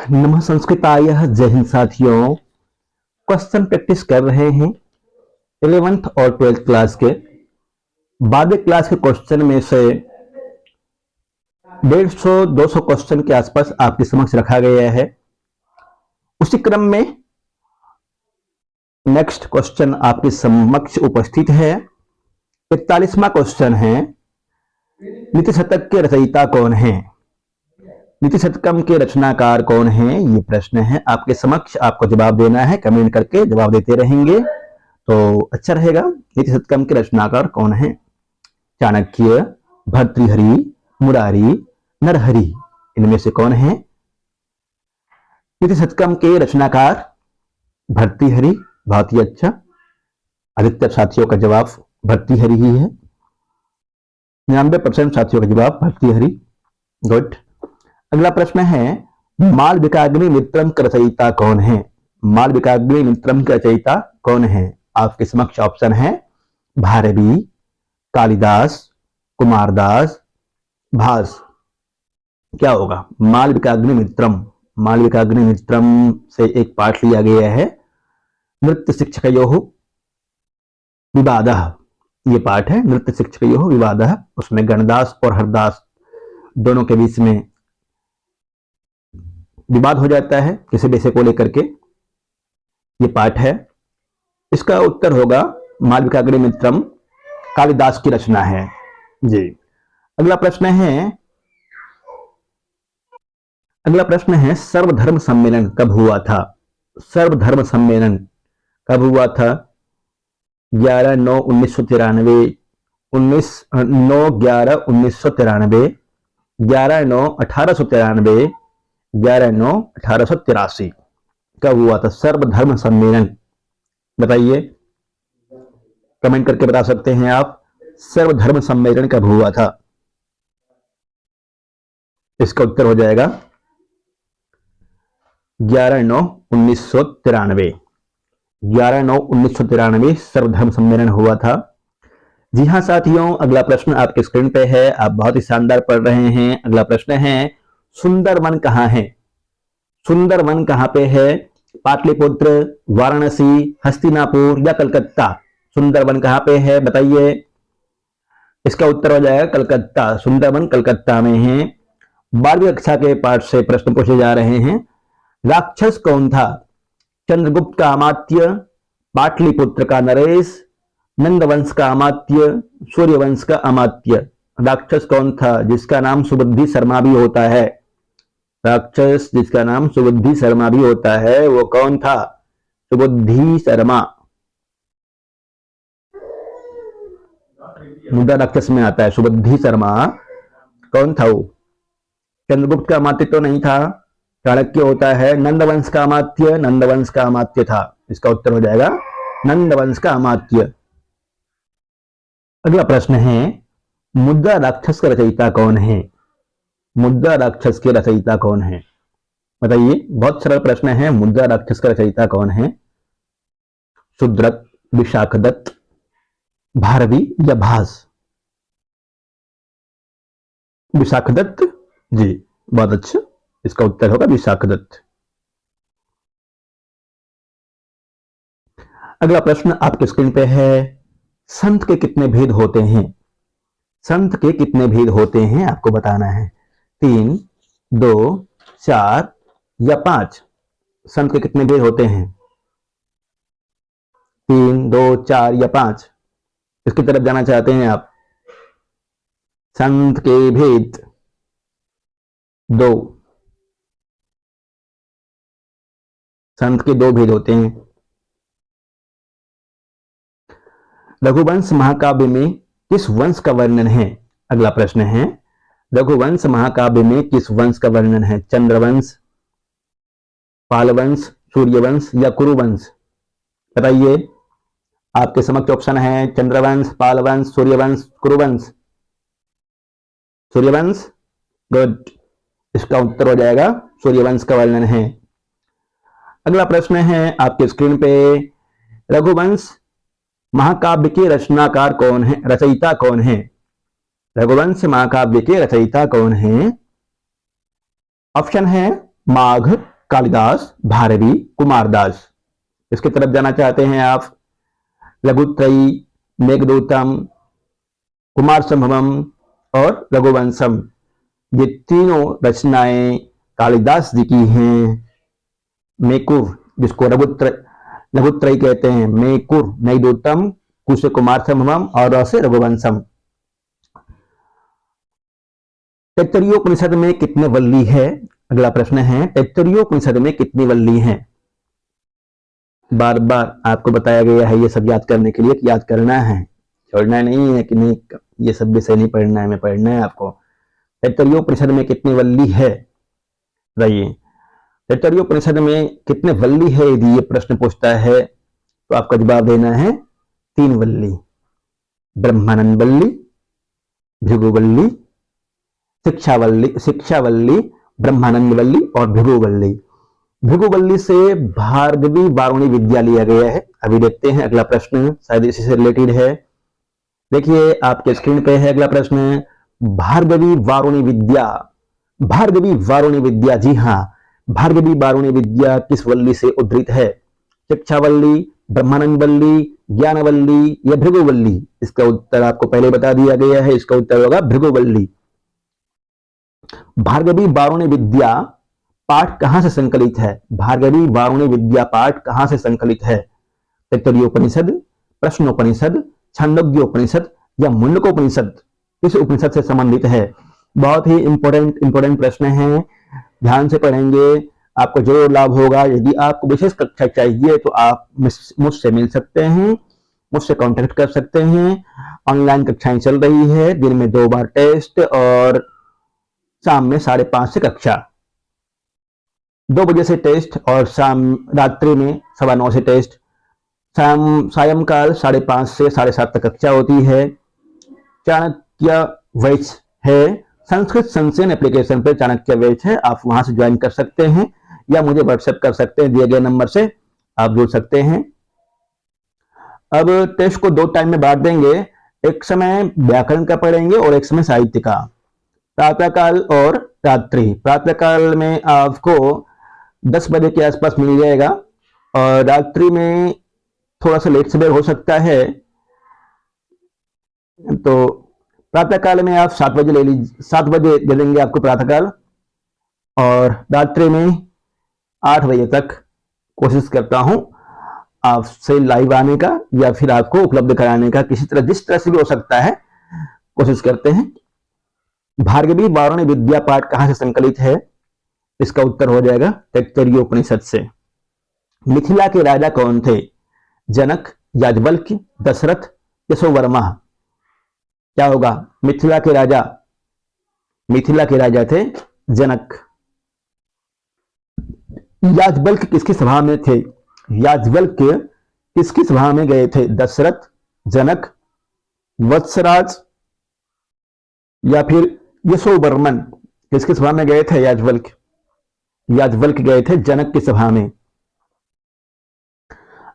नमः संस्कृताय। जय हिंद साथियों। क्वेश्चन प्रैक्टिस कर रहे हैं 11th और 12th क्लास के। 12वीं क्लास के क्वेश्चन में से 150-200 क्वेश्चन के आसपास आपके समक्ष रखा गया है। उसी क्रम में नेक्स्ट क्वेश्चन आपके समक्ष उपस्थित है। 41वां क्वेश्चन है, नीति शतक के रचयिता कौन है? नीति शतकम के रचनाकार कौन है? ये प्रश्न है आपके समक्ष। आपको जवाब देना है, कमेंट करके जवाब देते रहेंगे तो अच्छा रहेगा। नीति शतकम के रचनाकार कौन है? चाणक्य, भर्तृहरि, मुरारी, नरहरि, इनमें से कौन है नीति शतकम के रचनाकार? भर्तृहरि। बहुत ही अच्छा, अधिकतर साथियों का जवाब भर्तृहरि ही है। 99% साथियों का जवाब भर्तृहरि। गुड। अगला प्रश्न है, मालविकाग्नि मित्रम का रचयिता कौन है? मालविकाग्नि मित्रम का रचयिता कौन है? आपके समक्ष ऑप्शन है भारवी, कालिदास, कुमारदास, भास। क्या होगा? मालविकाग्नि मित्रम। मालविकाग्नि मित्रम से एक पाठ लिया गया है, नृत्य शिक्षकयोः विवादः। ये पाठ है नृत्य शिक्षकयोः विवादः। उसमें गणदास और हरदास दोनों के बीच में विवाद हो जाता है किसी विषय को लेकर के। ये पाठ है। इसका उत्तर होगा मालविकाग्नि मित्रम कालिदास की रचना है जी। अगला प्रश्न है सर्वधर्म सम्मेलन कब हुआ था? सर्वधर्म सम्मेलन कब हुआ था? 11/9/1993, 9/11/1993, 11/9/1893, 11/9/1883। कब हुआ था सर्वधर्म सम्मेलन? बताइए, कमेंट करके बता सकते हैं आप। सर्वधर्म सम्मेलन कब हुआ था? इसका उत्तर हो जाएगा 11/9/1993। 11/9/1993 सर्वधर्म सम्मेलन हुआ था। जी हाँ साथियों, अगला प्रश्न आपके स्क्रीन पे है। आप बहुत ही शानदार पढ़ रहे हैं। अगला प्रश्न है, सुंदरवन कहाँ है? सुंदरवन कहाँ पे है? पाटलिपुत्र, वाराणसी, हस्तिनापुर या कलकत्ता? सुंदरवन कहाँ पे है बताइए। इसका उत्तर हो जाएगा कलकत्ता। सुंदरवन कलकत्ता में है। 12वीं कक्षा के पाठ से प्रश्न पूछे जा रहे हैं। राक्षस कौन था? चंद्रगुप्त का अमात्य, पाटलिपुत्र का नरेश, नंदवंश का अमात्य, सूर्यवंश का अमात्य। राक्षस कौन था जिसका नाम सुबुद्धि शर्मा भी होता है? राक्षस जिसका नाम सुबुद्धि शर्मा भी होता है, वो कौन था? सुबुद्धि शर्मा। मुद्दा राक्षस में आता है सुबुद्धि शर्मा। कौन था वो? चंद्रगुप्त का अमात्य तो नहीं था, चाणक्य होता है। नंदवंश का अमात्य, नंदवंश का अमात्य था। इसका उत्तर हो जाएगा नंदवंश का अमात्य। अगला प्रश्न है, मुद्रा राक्षस का रचयिता कौन है? मुद्रा राक्षस के रचयिता कौन है बताइए। बहुत सरल प्रश्न है। मुद्रा राक्षस का रचयिता कौन है? शूद्रक, विशाखदत्त, भारवी या भास? विशाखदत्त जी, बहुत अच्छा। इसका उत्तर होगा विशाखदत्त। अगला प्रश्न आपके स्क्रीन पे है, संत के कितने भेद होते हैं? संत के कितने भेद होते हैं आपको बताना है। 3, 2, 4 या 5? संत के कितने भेद होते हैं? 3, 2, 4 या 5? इसकी तरफ जाना चाहते हैं आप? संत के भेद 2। संत के 2 भेद होते हैं। रघुवंश महाकाव्य में किस वंश का वर्णन है? अगला प्रश्न है, रघुवंश महाकाव्य में किस वंश का वर्णन है? चंद्रवंश, पालवंश, सूर्यवंश या कुरुवंश? बताइए। आपके समक्ष ऑप्शन है चंद्रवंश, पालवंश, सूर्यवंश, कुरुवंश। सूर्यवंश। गुड। इसका उत्तर हो जाएगा सूर्यवंश का वर्णन है। अगला प्रश्न है आपके स्क्रीन पे, रघुवंश महाकाव्य के रचनाकार कौन है? रचयिता कौन है? रघुवंश महाकाव्य के रचयिता कौन है? ऑप्शन है माघ, कालिदास, भारवी, कुमारदास। इसकी तरफ जाना चाहते हैं आप, लघुत्रयी, मेघदूतम, कुमार संभवम और रघुवंशम, ये तीनों रचनाएं कालिदास जी की हैं। मेकुर, जिसको लघुत्रयी कहते हैं, मेकुर, मेघदूतम, कु से कुमार संभवम और र से रघुवंशम। तैत्तरीयोपनिषद में कितने वल्ली है? अगला प्रश्न है, तैत्तरीयोपनिषद में कितनी वल्ली है? बार बार आपको बताया गया है ये सब याद करने के लिए कि याद करना है, छोड़ना नहीं है कि नहीं ये सब विषय नहीं पढ़ना है, मैं पढ़ना है आपको। तैत्तरीयोपनिषद में कितनी वल्ली है? रहिए, तैत्तरीयोपनिषद में कितने वल्ली है यदि ये प्रश्न पूछता है तो आपका जवाब देना है 3 वल्ली। ब्रह्मानंद वल्ली, भृगुवल्ली, शिक्षावल्ली, ब्रह्मानंद वल्ली और भृगुवल्ली। भृगुवल्ली से भार्गवी वारुणी विद्या लिया गया है। अभी देखते हैं अगला प्रश्न, शायद इसी से रिलेटेड है। देखिए आपके स्क्रीन पे है अगला प्रश्न, भार्गवी वारुणी विद्या। भार्गवी वारुणी विद्या, जी हाँ, भार्गवी वारुणी विद्या किस वल्ली से उद्धृत है? शिक्षावल्ली, ब्रह्मानंद वल्ली, ज्ञानवल्ली या भृगुवल्ली? इसका उत्तर आपको पहले बता दिया गया है, इसका उत्तर होगा भृगुवल्ली। भार्गवी वारुणी विद्या पाठ कहां से संकलित है? भार्गवी वारुणी विद्या पाठ कहां से संकलित है? तैत्तरीयोपनिषद, प्रश्नोपनिषद, छांदोग्योपनिषद या मुंडकोपनिषद? किस उपनिषद से संबंधित है? बहुत ही इंपॉर्टेंट प्रश्न है, ध्यान से पढ़ेंगे, आपको जरूर लाभ होगा। यदि आपको विशेष कक्षा चाहिए तो आप मुझसे मिल सकते हैं, मुझसे कांटेक्ट कर सकते हैं। ऑनलाइन कक्षाएं चल रही है, दिन में 2 बार टेस्ट और शाम में 5:30 से कक्षा, 2 बजे से टेस्ट और रात्रि में 9:15 से टेस्ट। सायंकाल 5:30 से 7:30 तक कक्षा होती है। चाणक्य बैच है, संस्कृत संचयन एप्लीकेशन पे चाणक्य बैच है, आप वहां से ज्वाइन कर सकते हैं या मुझे व्हाट्सएप कर सकते हैं, दिए गए नंबर से आप जुड़ सकते हैं। अब टेस्ट को 2 टाइम में बांट देंगे, एक समय व्याकरण का पढ़ेंगे और एक समय साहित्य का, प्रातःकाल और रात्रि। प्रातःकाल में आपको 10 बजे के आसपास मिल जाएगा और रात्रि में थोड़ा सा लेट सवेर हो सकता है, तो प्रातःकाल में आप 7 बजे ले लीजिए, 7 बजे दे देंगे आपको प्रातःकाल, और रात्रि में 8 बजे तक कोशिश करता हूं आपसे लाइव आने का या फिर आपको उपलब्ध कराने का, किसी तरह जिस तरह से भी हो सकता है कोशिश करते हैं। भार्गवी वारुणी विद्या पाठ कहां से संकलित है? इसका उत्तर हो जाएगा तैत्तरीयोपनिषद से। मिथिला के राजा कौन थे? जनक, याज्ञवल्क्य, दशरथ, यशोवर्मा? क्या होगा? मिथिला के राजा थे जनक। याज्ञवल्क्य किसकी सभा में थे? याज्ञवल्क्य किसकी सभा में गए थे? दशरथ, जनक, वत्सराज या फिर यशोवर्मन? किसकी सभा में गए थे याज्ञवल्क्य? याज्ञवल्क्य गए थे जनक की सभा में।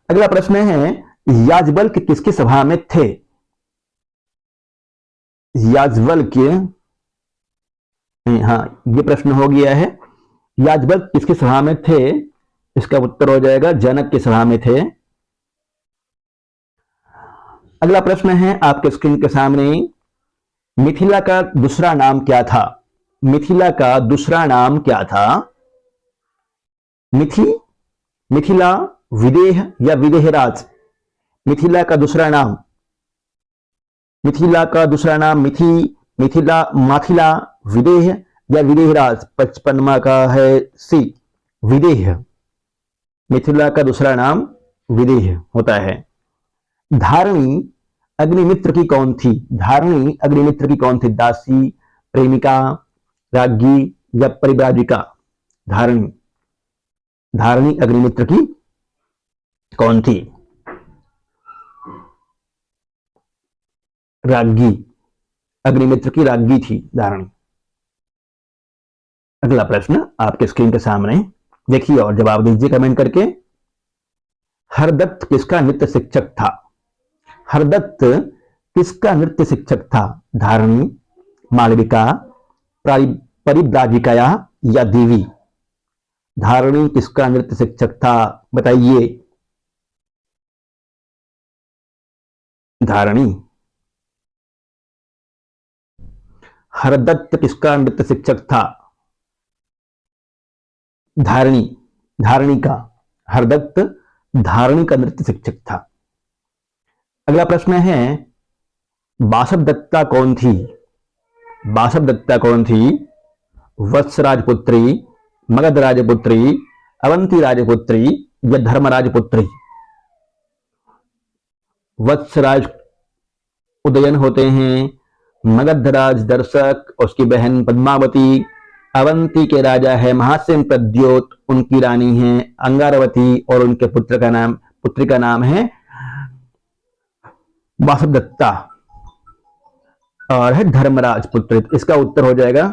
अगला प्रश्न है, याज्ञवल्क्य किसकी सभा में थे? याज्ञवल्क्य, हाँ ये प्रश्न हो गया है, याज्ञवल्क्य किसकी सभा में थे? इसका उत्तर हो जाएगा जनक की सभा में थे। अगला प्रश्न है आपके स्क्रीन के सामने, मिथिला का दूसरा नाम क्या था? मिथिला का दूसरा नाम क्या था? मिथिला, विदेह या विदेहराज? मिथिला का दूसरा नाम मिथिला, माथिला, विदेह या विदेहराज? 55वां का है सी, विदेह। मिथिला का दूसरा नाम विदेह होता है। धारणी अग्निमित्र की कौन थी? धारणी अग्निमित्र की कौन थी? दासी, प्रेमिका, राज्ञी या परिव्राजिका? धारणी अग्निमित्र की कौन थी? राज्ञी, अग्निमित्र की राज्ञी थी धारणी। अगला प्रश्न आपके स्क्रीन के सामने देखिए और जवाब दीजिए कमेंट करके। हरदत्त किसका नृत्य शिक्षक था? हरदत्त किसका नृत्य शिक्षक था? धारणी, मालविका, परिव्राजिका या देवी? धारणी किसका नृत्य शिक्षक था? बताइए। धारणी। हरदत्त किसका नृत्य शिक्षक था? धारणी। धारणी का। हरदत्त धारणी का नृत्य शिक्षक था। अगला प्रश्न है, बासव दत्ता कौन थी? बासव दत्ता कौन थी? वत्स राजपुत्री, मगध राजपुत्री, अवंती राजपुत्री या धर्मराजपुत्री? वत्सराज उदयन होते हैं, मगधराज दर्शक, उसकी बहन पद्मावती, अवंती के राजा है महासेन प्रद्योत, उनकी रानी है अंगारवती और उनके पुत्री का नाम है बासव दत्ता और है धर्मराज पुत्री। इसका उत्तर हो जाएगा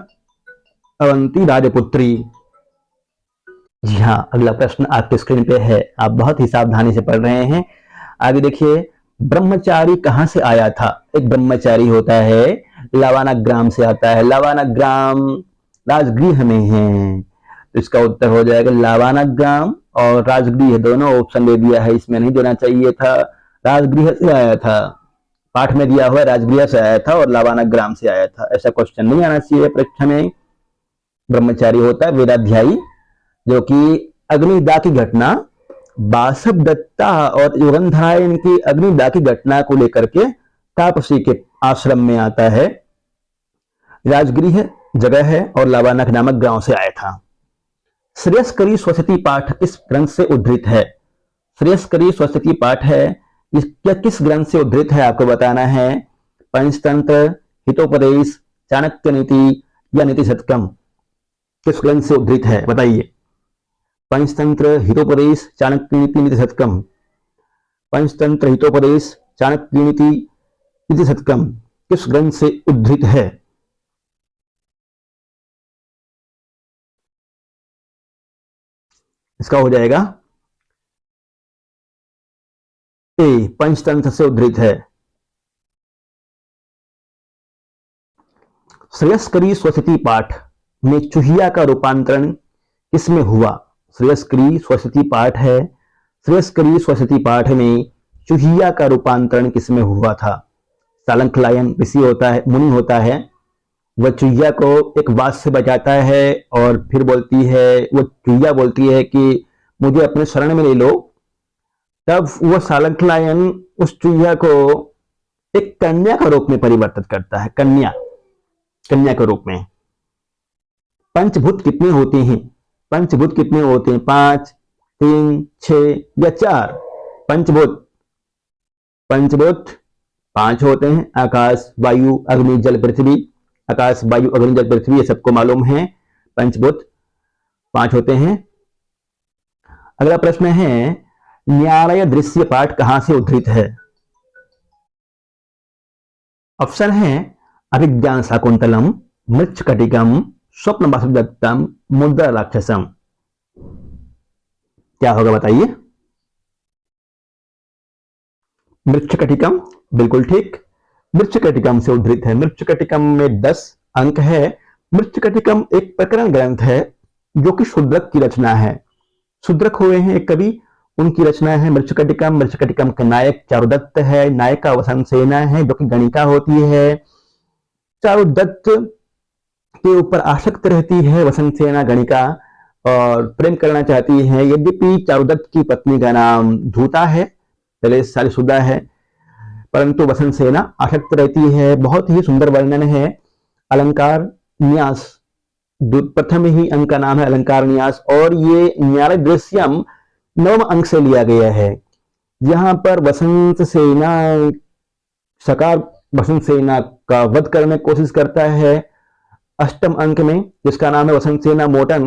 अवंती राजपुत्री। जी हाँ, अगला प्रश्न आपके स्क्रीन पे है, आप बहुत ही सावधानी से पढ़ रहे हैं। आगे देखिए, ब्रह्मचारी कहां से आया था? एक ब्रह्मचारी होता है, लवाना ग्राम से आता है। लवाना ग्राम राजगृह में है, तो इसका उत्तर हो जाएगा लवाना ग्राम और राजगृह, दोनों ऑप्शन दे दिया है, इसमें नहीं देना चाहिए था। राजगृह से आया था, पाठ में दिया हुआ राजगृह से आया था और लवाना ग्राम से आया था, ऐसा क्वेश्चन नहीं आना चाहिए परीक्षा में। ब्रह्मचारी होता है वेदाध्यायी, जो कि अग्निदा की घटना, बासव दत्ता और युगंधरायन की अग्निदा की घटना को लेकर के तापसी के आश्रम में आता है। राजगृह जगह है और लवानक नामक गांव से आया था। श्रेयस्करी स्वस्ति पाठ किस ग्रंथ से उद्धृत है? श्रेयस्करी स्वस्ति पाठ है, किस ग्रंथ से उद्धृत है आपको बताना है। पंचतंत्र, हितोपदेश, चाणक्य नीति या नीति शतकम? किस ग्रंथ से उद्धृत है बताइए। पंचतंत्र, हितोपदेश, चाणक्य नीति, नीति शतकम? पंचतंत्र, हितोपदेश, चाणक्य नीति, नीति शतकम किस ग्रंथ से उद्धृत है? इसका हो जाएगा ए, पंचतंत्र से उद्धृत है। श्रेयस्करी स्वस्ति पाठ में चूहिया का रूपांतरण किसमें हुआ? श्रेयस्करी स्वस्ति पाठ है, श्रेयस्करी स्वस्ति पाठ में चूहिया का रूपांतरण किसमें हुआ था? सालंकलायन ऋषि होता है, मुनि होता है, वह चूहिया को एक बात से बचाता है और फिर बोलती है, वो चूहिया बोलती है कि मुझे अपने शरण में ले लो। तब वह सालंकलायन उस चूहिया को एक कन्या का रूप में परिवर्तित करता है, कन्या के रूप में। पंचभूत कितने होते हैं? पंचभूत कितने होते हैं? 5, 3, 6 या 4? पंचभूत 5 होते हैं, आकाश, वायु, अग्नि, जल, पृथ्वी। आकाश, वायु, अग्नि, जल, पृथ्वी, ये सबको मालूम है। पंचभूत 5 होते हैं। अगला प्रश्न है, न्यायालय दृश्य पाठ कहां से उद्धृत है? ऑप्शन है अभिज्ञान शाकुंतलम, मृच्छकटिकम, स्वप्न वासुदत्तम, मुद्रा राक्षसम। क्या होगा बताइए। मृच्छकटिकम, बिल्कुल ठीक, मृच्छकटिकम से उद्धृत है। मृच्छकटिकम में 10 अंक है। मृच्छकटिकम एक प्रकरण ग्रंथ है जो कि शूद्रक की रचना है। शूद्रक हुए हैं एक कवि, उनकी रचना है मृच्छकटिकम। मृच्छकटिकम का नायक चारुदत्त है, नायिका वसंत सेना है जो कि गणिका होती है। चारुदत्त के ऊपर आसक्त रहती है वसंत सेना गणिका और प्रेम करना चाहती है। यद्यपि चारुदत्त की पत्नी का नाम धूता है, पहले शादीशुदा है, परंतु वसंत सेना आसक्त रहती है। बहुत ही सुंदर वर्णन है। अलंकार न्यास, प्रथम ही अंक का नाम है अलंकार न्यास, और ये न्यायालय दृश्यम 9 अंक से लिया गया है। यहाँ पर वसंत सेना, सकार वसंत सेना का वध करने की कोशिश करता है 8वें अंक में, जिसका नाम है वसंत सेना मोटन।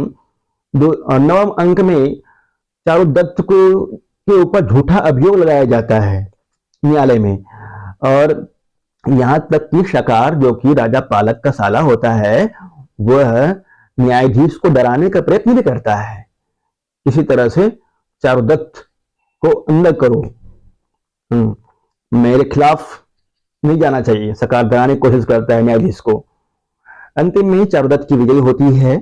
9वें अंक में चारुदत्त को के ऊपर झूठा अभियोग लगाया जाता है न्यायालय में, और यहां तक कि शकार जो कि राजा पालक का साला होता है, वह न्यायाधीश को डराने का प्रयत्न भी करता है। इसी तरह से चारुदत्त को अंदर करो, मेरे खिलाफ नहीं जाना चाहिए, शकार डराने की कोशिश करता है न्यायाधीश को। अंतिम में चारुदत्त की विजय होती है।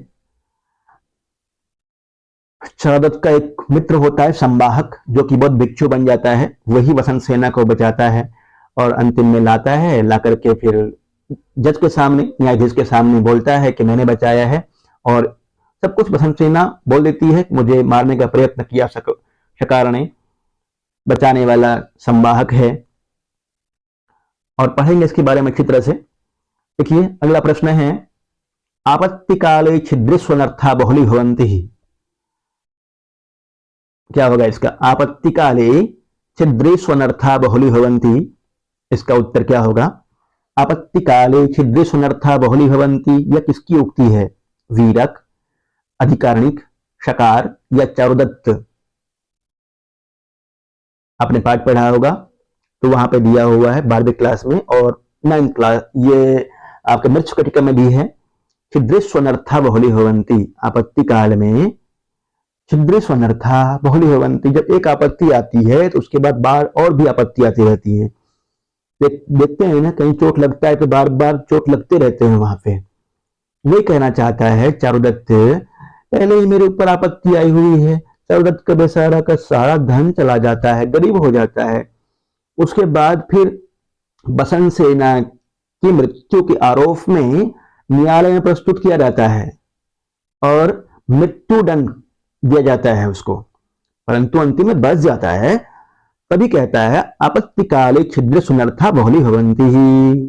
शरदत्त का एक मित्र होता है संवाहक, जो कि बहुत भिक्षु बन जाता है, वही वसंत सेना को बचाता है और अंतिम में लाता है, ला करके फिर जज के सामने, न्यायाधीश के सामने बोलता है कि मैंने बचाया है, और सब कुछ बसंत सेना बोल देती है, मुझे मारने का प्रयत्न किया शकार ने, बचाने वाला संवाहक है। और पढ़ेंगे इसके बारे में अच्छी तरह से। देखिए अगला प्रश्न है, आपत्ति काले छिद्रिष्वनर्था बहुली भवन्ति। क्या होगा इसका? आपत्ति काले छिद्रिष्वनर्था बहुली भवन्ति, इसका उत्तर क्या होगा? आपत्ति काले छिद्रिष्वनर्था बहुली भवन्ति, यह किसकी उक्ति है? वीरक, अधिकारणिक, शकार या चारुदत्त? आपने पाठ पढ़ा होगा तो वहां पे दिया हुआ है 12वीं क्लास में और 9th क्लास, ये आपके मृच्छकटिका में भी है। छिद्रिष्वनर्था बहुली भवन्ति, आपत्ति काल में छिद्रिष्वनर्था बहुली भवन्ति, जब एक आपत्ति आती है तो उसके बाद बार और भी आपत्ति आती रहती है। देखते हैं ना, कहीं चोट लगता है तो बार बार चोट लगते रहते हैं वहां पे। वही कहना चाहता है चारुदत्त, पहले ही मेरे ऊपर आपत्ति आई हुई है, चारुदत्त का बेचारा का सारा धन चला जाता है, गरीब हो जाता है, उसके बाद फिर बसंत सेना की मृत्यु के आरोप में न्यायालय में प्रस्तुत किया जाता है और मृत्यु दंड दिया जाता है उसको, परंतु अंतिम में बच जाता है। तभी कहता है आपत्ति काले छिद्रिष्वनर्था बहुली भवन्ति ही।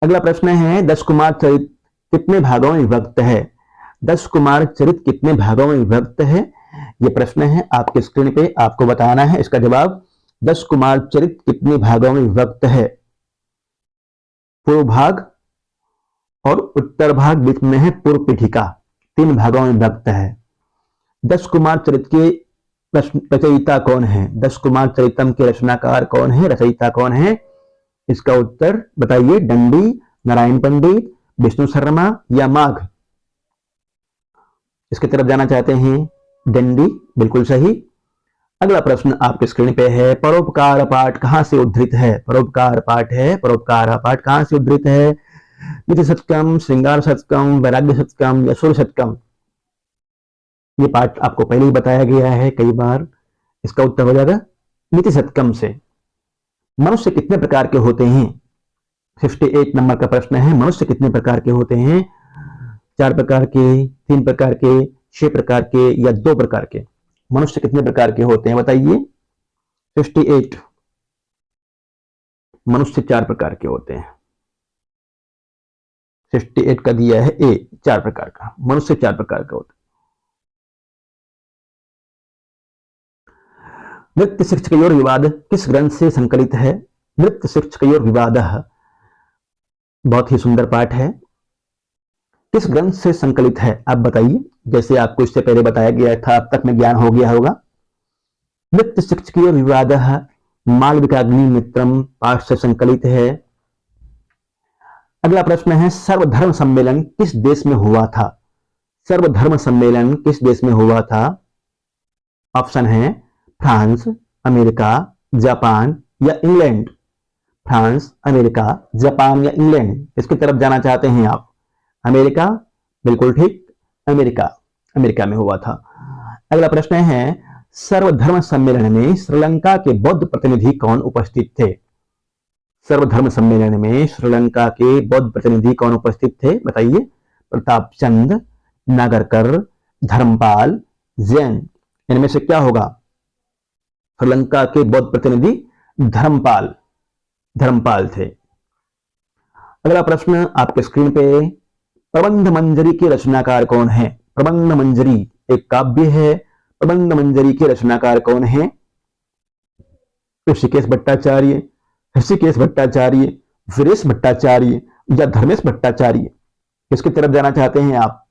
अगला प्रश्न है, 10 कुमार चरित कितने भागों में विभक्त है? 10 कुमार चरित कितने भागों में विभक्त है? यह प्रश्न है आपके स्क्रीन पे, आपको बताना है इसका जवाब। 10 कुमार चरित कितने भागों में विभक्त है? पूर्व भाग और उत्तर भाग, बीच में है पूर्व पीठिका, 3 भागों में विभक्त है। 10 कुमार चरित के रचयिता कौन है? 10 कुमार चरितम के रचनाकार कौन है, रचयिता कौन है? इसका उत्तर बताइए। दंडी, नारायण पंडित, विष्णु शर्मा या माघ? इसकी तरफ जाना चाहते हैं दंडी, बिल्कुल सही। अगला प्रश्न आपके स्क्रीन पे है, परोपकार पाठ कहां से उद्धृत है? परोपकार पाठ है, परोपकार पाठ कहां से उद्धृत है? नीति शतकम, श्रृंगार शतकम, वैराग्य शतकम या सूर्य शतकम? ये पाठ आपको पहले ही बताया गया है कई बार। इसका उत्तर हो जाएगा नीति शतकम से। मनुष्य कितने प्रकार के होते हैं? 58 नंबर का प्रश्न है, मनुष्य कितने प्रकार के होते हैं? 4 प्रकार के, 3 प्रकार के, 6 प्रकार के या 2 प्रकार के? मनुष्य कितने प्रकार के होते हैं बताइए। 58 मनुष्य 4 प्रकार के होते हैं। 68 का दिया है ए, 4 प्रकार का, मनुष्य 4 प्रकार का होता है। नृत्य शिक्षकयोर विवाद किस ग्रंथ से संकलित है? नृत्य शिक्षकयोर विवाद बहुत ही सुंदर पाठ है, किस ग्रंथ से संकलित है आप बताइए। जैसे आपको इससे पहले बताया गया था, अब तक में ज्ञान हो गया होगा। नृत्य शिक्षकयोर विवाद मालविकाग्नि मित्रम पाठ से संकलित है। अगला प्रश्न है, सर्वधर्म सम्मेलन किस देश में हुआ था? सर्वधर्म सम्मेलन किस देश में हुआ था? ऑप्शन है फ्रांस, अमेरिका, जापान या इंग्लैंड। फ्रांस, अमेरिका, जापान या इंग्लैंड, इसकी तरफ जाना चाहते हैं आप। अमेरिका, बिल्कुल ठीक, अमेरिका, अमेरिका में हुआ था। अगला प्रश्न है, सर्वधर्म सम्मेलन में श्रीलंका के बौद्ध प्रतिनिधि कौन उपस्थित थे? सर्वधर्म सम्मेलन में श्रीलंका के बौद्ध प्रतिनिधि कौन उपस्थित थे बताइए। प्रताप चंद, नागरकर, धर्मपाल, जैन, इनमें से क्या होगा? श्रीलंका के बौद्ध प्रतिनिधि धर्मपाल, धर्मपाल थे। अगला प्रश्न आपके स्क्रीन पे, प्रबंध मंजरी के रचनाकार कौन है? प्रबंध मंजरी एक काव्य है, प्रबंध मंजरी के रचनाकार कौन है? ऋषिकेश भट्टाचार्य, ऋषिकेश भट्टाचार्य, वीरेश भट्टाचार्य या धर्मेश भट्टाचार्य? किसकी तरफ जाना चाहते हैं आप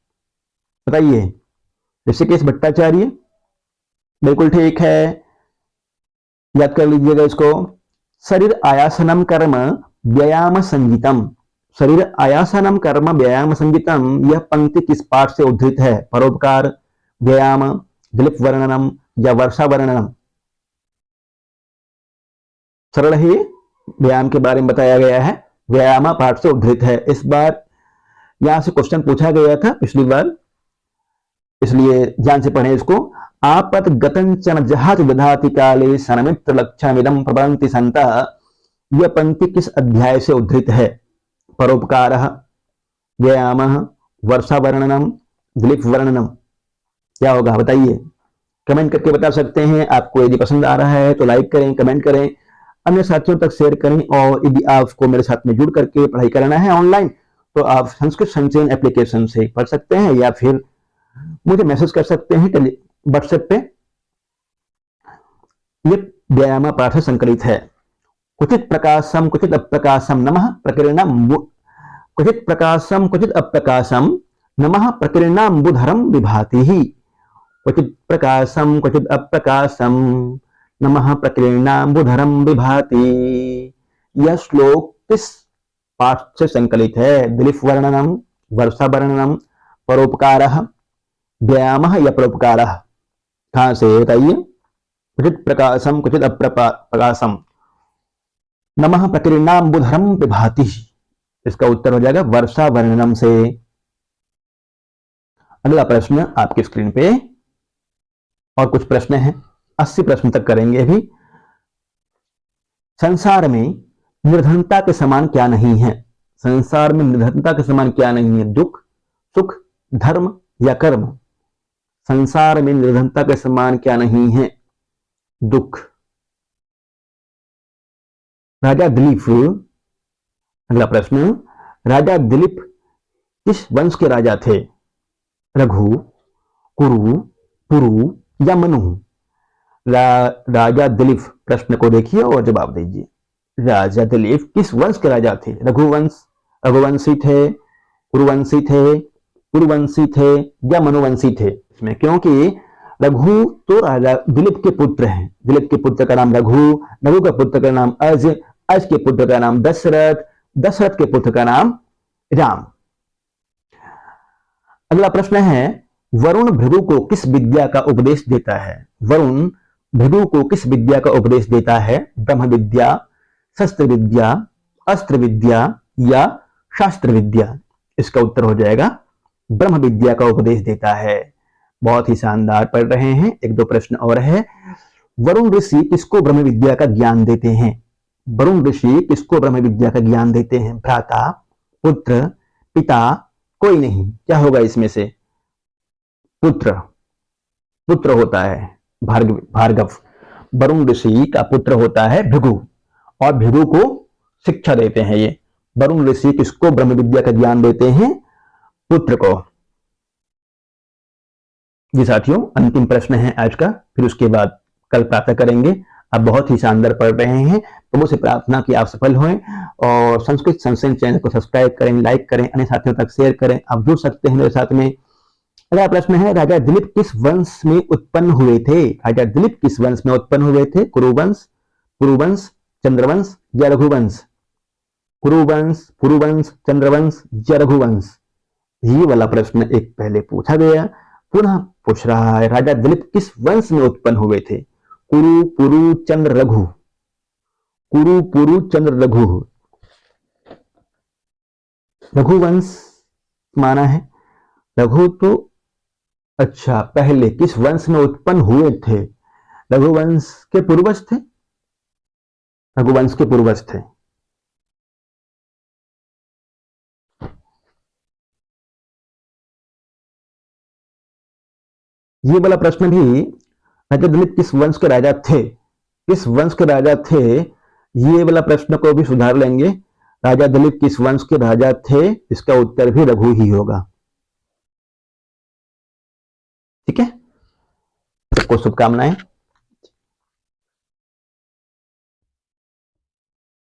बताइए। ऋषिकेश भट्टाचार्य, बिल्कुल ठीक है, याद कर लीजिएगा इसको। शरीर आयासनम कर्म व्यायाम संगीतम, शरीर आयासनम कर्म व्यायाम संगीतम, यह पंक्ति किस पाठ से उद्धृत है? परोपकार, व्यायाम, दिलीप वर्णनम या वर्षा वर्णनम? सरल ही व्यायाम के बारे में बताया गया है, व्यायाम पाठ से उद्धृत है। इस बार यहां से क्वेश्चन पूछा गया था पिछली बार, इसलिए ध्यान से पढ़ें इसको। आपत गतं च न जहाति विधाति काले सनमित्र लक्षणमिदं प्रभवन्ति सन्तः। यह पंक्ति किस अध्याय से उद्धृत है? परोपकारः, व्यायामः, वर्षा वर्णनम, दिलीप वर्णनम। क्या होगा बताइए, कमेंट करके बता सकते हैं। आपको यदि पसंद आ रहा है तो लाइक करें, कमेंट करें, अन्य साथियों तक शेयर करें। और यदि आपको मेरे साथ में जुड़ करके पढ़ाई करना है ऑनलाइन, तो आप संस्कृत संचयन एप्लीकेशन से पढ़ सकते हैं या फिर मुझे मैसेज कर सकते हैं व्हाट्सएप पे। ये व्यायाम पाठ संकलित है। क्वचित प्रकाशम क्वचित अप्रकाशम नमः प्रकीर्णम, क्वचित प्रकाशम क्वचित अप्रकाशम नमः प्रकीर्णाम्बुधरम विभाति ही। क्वचित प्रकाशम क्वचित अप्रकाशम नमः प्रकीर्णाम्बुधरम विभाति। यह श्लोक किस पाठ से संकलित है? दिलीप वर्णनम, वर्षा वर्णनम, परोपकारः, व्यायामः या परोपकारः। कहां से बताइए? क्वचित प्रकाशम क्वचित अप्रकाशम नमः प्रकीर्णाम्बुधरम विभाति। इसका उत्तर हो जाएगा वर्षा वर्णनम से। अगला प्रश्न आपकी स्क्रीन पे और कुछ प्रश्न हैं, 80 प्रश्न तक करेंगे अभी। संसार में निर्धनता के समान क्या नहीं है? संसार में निर्धनता के समान क्या नहीं है? दुख, सुख, धर्म या कर्म। संसार में निर्धनता के समान क्या नहीं है? दुख। राजा दिलीप, अगला प्रश्न, राजा दिलीप किस वंश के राजा थे? रघु, कुरु, पुरु या मनु? राजा दिलीप, प्रश्न को देखिए और जवाब दीजिए। राजा दिलीप किस वंश के राजा थे? रघुवंश, रघुवंशी थे, कुरुवंशी थे, पुरुवंशी थे या मनुवंशी थे? इसमें क्योंकि रघु तो राजा दिलीप के पुत्र हैं। दिलीप के पुत्र का नाम रघु, रघु के पुत्र का नाम अज, अज के पुत्र का नाम दशरथ, दशरथ के पुत्र का नाम राम। अगला प्रश्न है, वरुण भृगु को किस विद्या का उपदेश देता है? वरुण भृगु को किस विद्या का उपदेश देता है? ब्रह्म विद्या, शस्त्र विद्या, अस्त्र विद्या या शास्त्र विद्या? इसका उत्तर हो जाएगा ब्रह्म विद्या का उपदेश देता है। बहुत ही शानदार पढ़ रहे हैं। एक दो प्रश्न और है। वरुण ऋषि किसको ब्रह्म विद्या का ज्ञान देते हैं? वरुण ऋषि किसको ब्रह्म विद्या का ज्ञान देते हैं? भ्राता, पुत्र, पिता, कोई नहीं। क्या होगा इसमें से? पुत्र, पुत्र होता है भार्गव। वरुण ऋषि का पुत्र होता है भृगु और भृगु को शिक्षा देते हैं ये। वरुण ऋषि किसको ब्रह्म विद्या का ज्ञान देते हैं? पुत्र को। जी साथियों, अंतिम प्रश्न है आज का, फिर उसके बाद कल प्रातः करेंगे। आप बहुत ही शानदार पढ़ रहे हैं, तो मुझसे प्रार्थना कि आप सफल हों और संस्कृत संचयन चैनल को सब्सक्राइब करें, लाइक करें, अन्य साथियों तक शेयर करें। आप जुड़ सकते हैं मेरे साथ में। अगला प्रश्न है, राजा दिलीप किस वंश में उत्पन्न हुए थे? राजा दिलीप किस वंश में उत्पन्न हुए थे? कुरुवंश, पुरुवंश, चंद्रवंश या रघुवंश? कुरुवंश, पुरुवंश, चंद्रवंश या रघुवंश? ये वाला प्रश्न एक पहले पूछा गया, पुनः पूछ रहा है। राजा दिलीप किस वंश में उत्पन्न हुए थे? कुरु, पुरु, चंद्र, रघु। कुरु, पुरु, चंद्र, रघु। रघुवंश माना है। रघु तो अच्छा, पहले किस वंश में उत्पन्न हुए थे? रघुवंश के पूर्वज थे। रघुवंश के पूर्वज थे। ये वाला प्रश्न भी, राजा दिलीप किस वंश के राजा थे? किस वंश के राजा थे? ये वाला प्रश्न को भी सुधार लेंगे। राजा दिलीप किस वंश के राजा थे? इसका उत्तर भी रघु ही होगा। ठीक है, सबको शुभकामनाएं।